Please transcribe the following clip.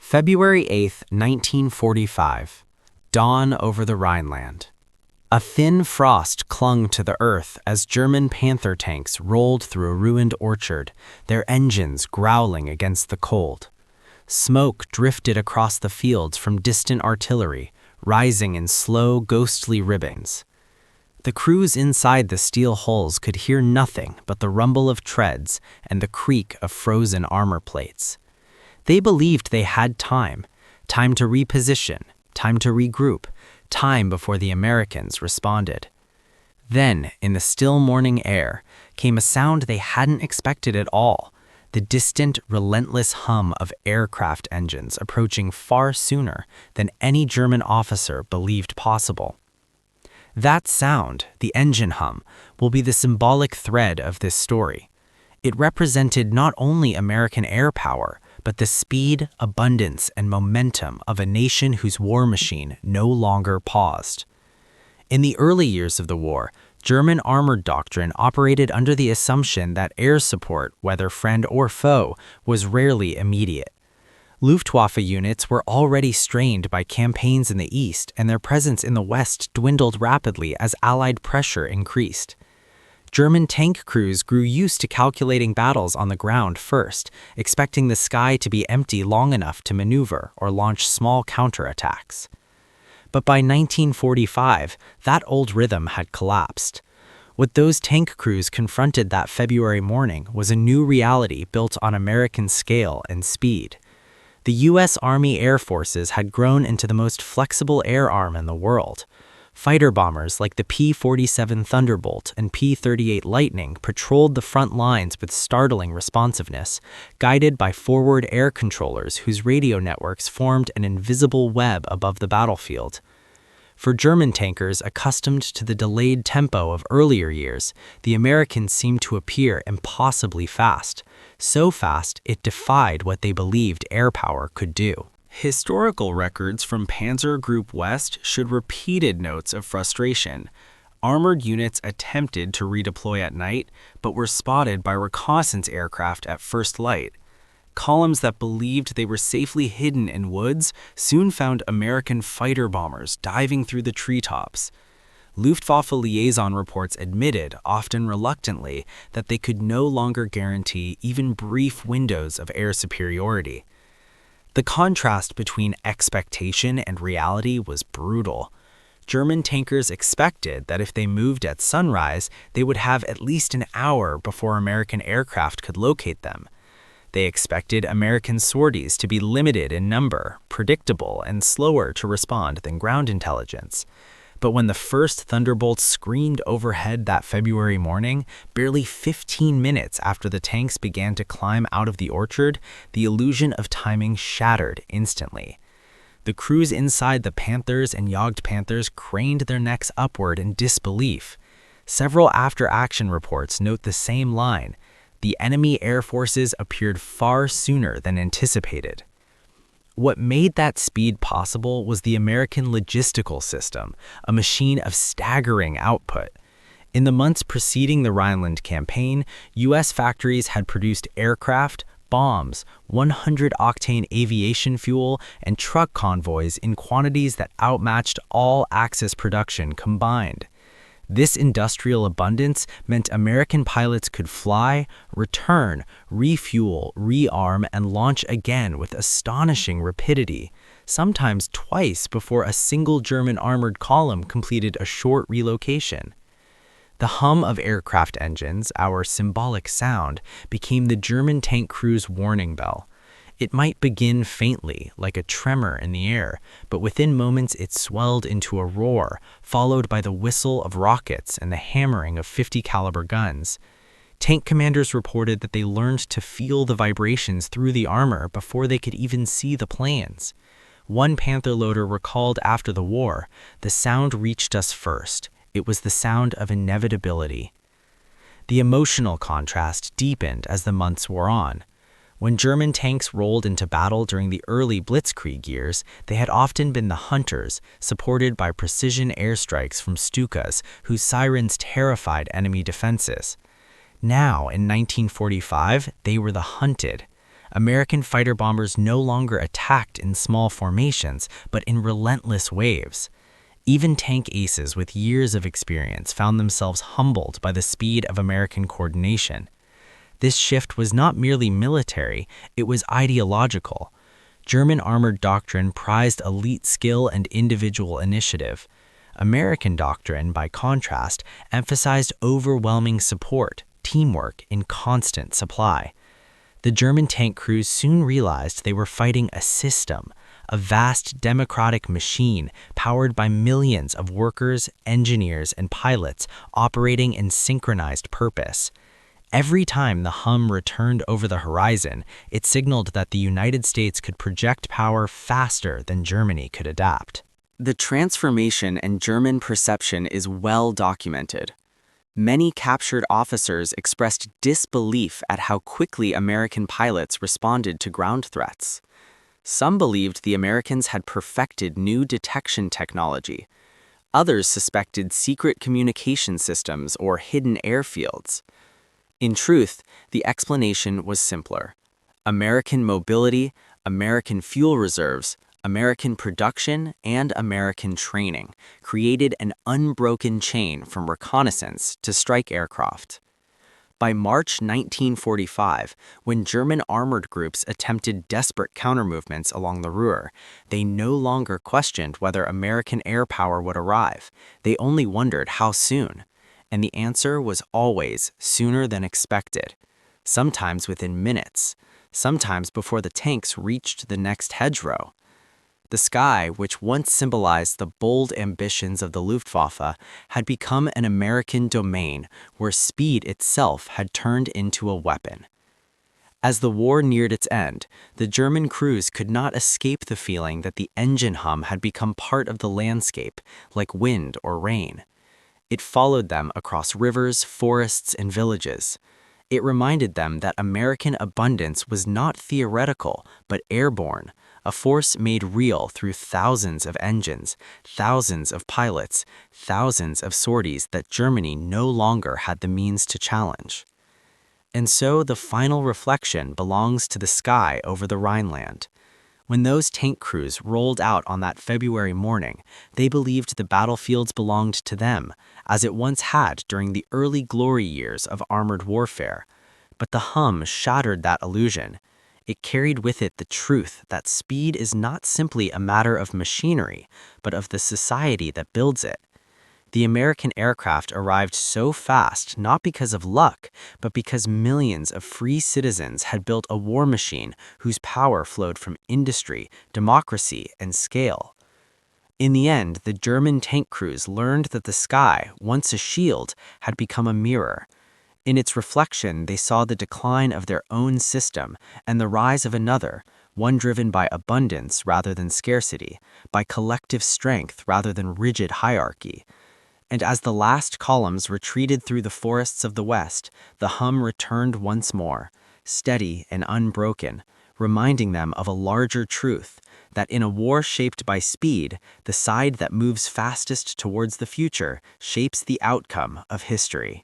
February 8, 1945. Dawn over the Rhineland. A thin frost clung to the earth as German Panther tanks rolled through a ruined orchard, their engines growling against the cold. Smoke drifted across the fields from distant artillery, rising in slow, ghostly ribbons. The crews inside the steel hulls could hear nothing but the rumble of treads and the creak of frozen armor plates. They believed they had time to reposition, time to regroup, time before the Americans responded. Then, in the still morning air, came a sound they hadn't expected at all, the distant, relentless hum of aircraft engines approaching far sooner than any German officer believed possible. That sound, the engine hum, will be the symbolic thread of this story. It represented not only American air power, but the speed, abundance, and momentum of a nation whose war machine no longer paused. In the early years of the war, German armored doctrine operated under the assumption that air support, whether friend or foe, was rarely immediate. Luftwaffe units were already strained by campaigns in the east, and their presence in the west dwindled rapidly as Allied pressure increased. German tank crews grew used to calculating battles on the ground first, expecting the sky to be empty long enough to maneuver or launch small counterattacks. But by 1945, that old rhythm had collapsed. What those tank crews confronted that February morning was a new reality built on American scale and speed. The U.S. Army Air Forces had grown into the most flexible air arm in the world. Fighter bombers like the P-47 Thunderbolt and P-38 Lightning patrolled the front lines with startling responsiveness, guided by forward air controllers whose radio networks formed an invisible web above the battlefield. For German tankers accustomed to the delayed tempo of earlier years, the Americans seemed to appear impossibly fast, so fast it defied what they believed air power could do. Historical records from Panzer Group West showed repeated notes of frustration. Armored units attempted to redeploy at night, but were spotted by reconnaissance aircraft at first light. Columns that believed they were safely hidden in woods soon found American fighter bombers diving through the treetops. Luftwaffe liaison reports admitted, often reluctantly, that they could no longer guarantee even brief windows of air superiority. The contrast between expectation and reality was brutal. German tankers expected that if they moved at sunrise, they would have at least an hour before American aircraft could locate them. They expected American sorties to be limited in number, predictable, and slower to respond than ground intelligence. But when the first Thunderbolts screamed overhead that February morning, barely 15 minutes after the tanks began to climb out of the orchard, the illusion of timing shattered instantly. The crews inside the Panthers and Jagd Panthers craned their necks upward in disbelief. Several after-action reports note the same line: the enemy air forces appeared far sooner than anticipated. What made that speed possible was the American logistical system, a machine of staggering output. In the months preceding the Rhineland campaign, U.S. factories had produced aircraft, bombs, 100-octane aviation fuel, and truck convoys in quantities that outmatched all Axis production combined. This industrial abundance meant American pilots could fly, return, refuel, rearm, and launch again with astonishing rapidity, sometimes twice before a single German armored column completed a short relocation. The hum of aircraft engines, our symbolic sound, became the German tank crew's warning bell. It might begin faintly, like a tremor in the air, but within moments it swelled into a roar, followed by the whistle of rockets and the hammering of 50-caliber guns. Tank commanders reported that they learned to feel the vibrations through the armor before they could even see the planes. One Panther loader recalled after the war, "The sound reached us first. It was the sound of inevitability." The emotional contrast deepened as the months wore on. When German tanks rolled into battle during the early Blitzkrieg years, they had often been the hunters, supported by precision airstrikes from Stukas, whose sirens terrified enemy defenses. Now, in 1945, they were the hunted. American fighter bombers no longer attacked in small formations, but in relentless waves. Even tank aces with years of experience found themselves humbled by the speed of American coordination. This shift was not merely military, it was ideological. German armored doctrine prized elite skill and individual initiative. American doctrine, by contrast, emphasized overwhelming support, teamwork, in constant supply. The German tank crews soon realized they were fighting a system, a vast democratic machine powered by millions of workers, engineers, and pilots operating in synchronized purpose. Every time the hum returned over the horizon, it signaled that the United States could project power faster than Germany could adapt. The transformation in German perception is well documented. Many captured officers expressed disbelief at how quickly American pilots responded to ground threats. Some believed the Americans had perfected new detection technology. Others suspected secret communication systems or hidden airfields. In truth, the explanation was simpler. American mobility, American fuel reserves, American production, and American training created an unbroken chain from reconnaissance to strike aircraft. By March 1945, when German armored groups attempted desperate countermovements along the Ruhr, they no longer questioned whether American air power would arrive. They only wondered how soon. And the answer was always sooner than expected, sometimes within minutes, sometimes before the tanks reached the next hedgerow. The sky, which once symbolized the bold ambitions of the Luftwaffe, had become an American domain where speed itself had turned into a weapon. As the war neared its end, the German crews could not escape the feeling that the engine hum had become part of the landscape, like wind or rain. It followed them across rivers, forests, and villages. It reminded them that American abundance was not theoretical, but airborne, a force made real through thousands of engines, thousands of pilots, thousands of sorties that Germany no longer had the means to challenge. And so the final reflection belongs to the sky over the Rhineland. When those tank crews rolled out on that February morning, they believed the battlefields belonged to them, as it once had during the early glory years of armored warfare. But the hum shattered that illusion. It carried with it the truth that speed is not simply a matter of machinery, but of the society that builds it. The American aircraft arrived so fast not because of luck, but because millions of free citizens had built a war machine whose power flowed from industry, democracy, and scale. In the end, the German tank crews learned that the sky, once a shield, had become a mirror. In its reflection, they saw the decline of their own system and the rise of another, one driven by abundance rather than scarcity, by collective strength rather than rigid hierarchy. And as the last columns retreated through the forests of the West, the hum returned once more, steady and unbroken, reminding them of a larger truth, that in a war shaped by speed, the side that moves fastest towards the future shapes the outcome of history.